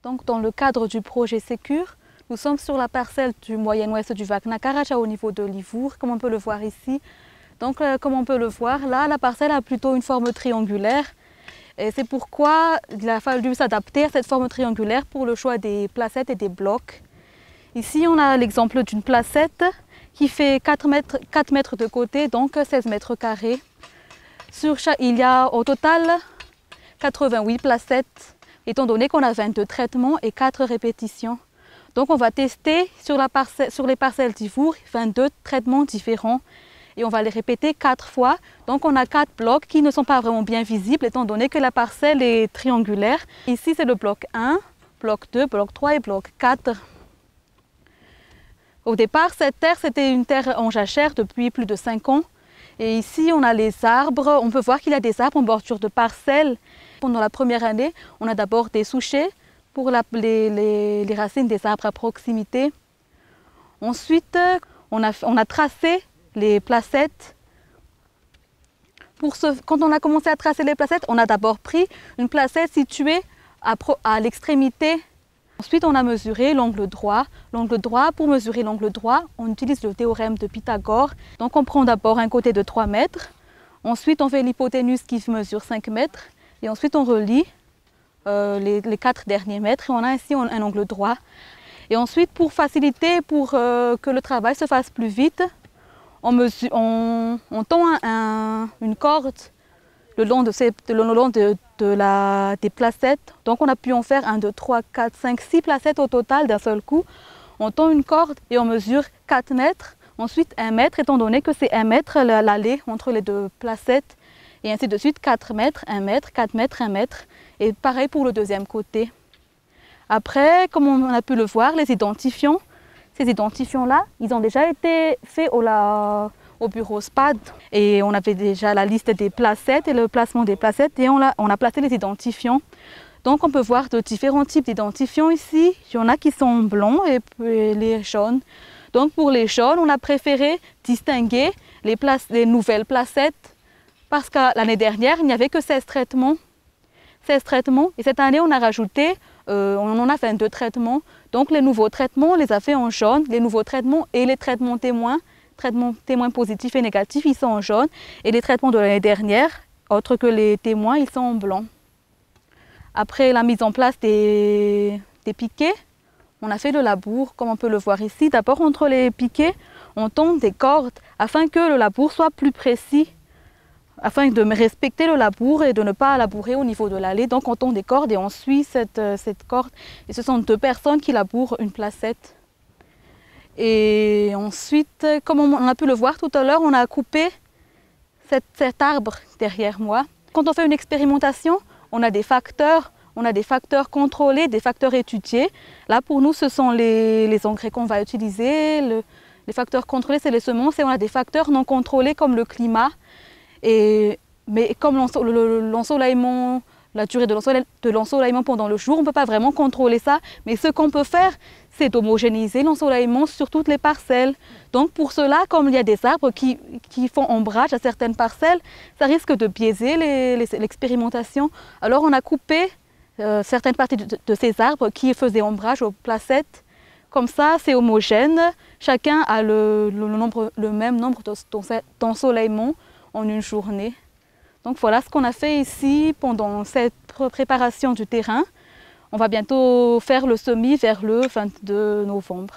Donc, dans le cadre du projet Sécure, nous sommes sur la parcelle du Moyen-Ouest du Vagna Karacha au niveau de Livour, comme on peut le voir ici. Donc, comme on peut le voir, là, la parcelle a plutôt une forme triangulaire. Et c'est pourquoi il a fallu s'adapter à cette forme triangulaire pour le choix des placettes et des blocs. Ici, on a l'exemple d'une placette qui fait 4 mètres de côté, donc 16 mètres carrés. Il y a au total 88 placettes, étant donné qu'on a 22 traitements et 4 répétitions. Donc on va tester sur les parcelles d'Ivour 22 traitements différents et on va les répéter 4 fois. Donc on a 4 blocs qui ne sont pas vraiment bien visibles étant donné que la parcelle est triangulaire. Ici c'est le bloc 1, bloc 2, bloc 3 et bloc 4. Au départ, cette terre, c'était une terre en jachère depuis plus de 5 ans. Et ici, on a les arbres. On peut voir qu'il y a des arbres en bordure de parcelles. Pendant la première année, on a d'abord des souchets pour les racines des arbres à proximité. Ensuite, on a tracé les placettes. Quand on a commencé à tracer les placettes, on a d'abord pris une placette située à l'extrémité. Ensuite, on a mesuré l'angle droit. L'angle droit, pour mesurer l'angle droit, on utilise le théorème de Pythagore. Donc, on prend d'abord un côté de 3 mètres. Ensuite, on fait l'hypoténuse qui mesure 5 mètres. Et ensuite, on relie les 4 derniers mètres. Et on a ainsi un angle droit. Et ensuite, pour faciliter, pour que le travail se fasse plus vite, on tend une corde le long des placettes. Donc on a pu en faire 1, 2, 3, 4, 5, 6 placettes au total d'un seul coup. On tend une corde et on mesure 4 mètres. Ensuite 1 mètre, étant donné que c'est 1 mètre l'allée entre les 2 placettes. Et ainsi de suite, 4 mètres, 1 mètre, 4 mètres, 1 mètre. Et pareil pour le deuxième côté. Après, comme on a pu le voir, les identifiants, ces identifiants-là, ils ont déjà été faits au bureau SPAD et on avait déjà la liste des placettes et le placement des placettes et on a placé les identifiants. Donc on peut voir de différents types d'identifiants ici. Il y en a qui sont blancs et puis les jaunes. Donc pour les jaunes, on a préféré distinguer les nouvelles placettes parce que l'année dernière, il n'y avait que 16 traitements. 16 traitements et cette année, on a rajouté, on en a 22 traitements. Donc les nouveaux traitements, on les a fait en jaune. Les nouveaux traitements et les traitements témoins positifs et négatifs, ils sont en jaune. Et les traitements de l'année dernière, autres que les témoins, ils sont en blanc. Après la mise en place des piquets, on a fait le labour, comme on peut le voir ici. D'abord, entre les piquets, on tend des cordes afin que le labour soit plus précis, afin de respecter le labour et de ne pas labourer au niveau de l'allée. Donc on tend des cordes et on suit cette corde. Et ce sont 2 personnes qui labourent une placette. Et ensuite, comme on a pu le voir tout à l'heure, on a coupé cet arbre derrière moi. Quand on fait une expérimentation, on a des facteurs contrôlés, des facteurs étudiés. Là, pour nous, ce sont les engrais qu'on va utiliser. Les facteurs contrôlés, c'est les semences. Et on a des facteurs non contrôlés comme le climat. Mais comme l'ensoleillement, la durée de l'ensoleillement pendant le jour, on ne peut pas vraiment contrôler ça. Mais ce qu'on peut faire, c'est d'homogénéiser l'ensoleillement sur toutes les parcelles. Donc pour cela, comme il y a des arbres qui font ombrage à certaines parcelles, ça risque de biaiser l'expérimentation. Alors on a coupé certaines parties de ces arbres qui faisaient ombrage aux placettes. Comme ça, c'est homogène. Chacun a le même nombre d'ensoleillement en une journée. Donc voilà ce qu'on a fait ici pendant cette préparation du terrain. On va bientôt faire le semis vers le 22 novembre.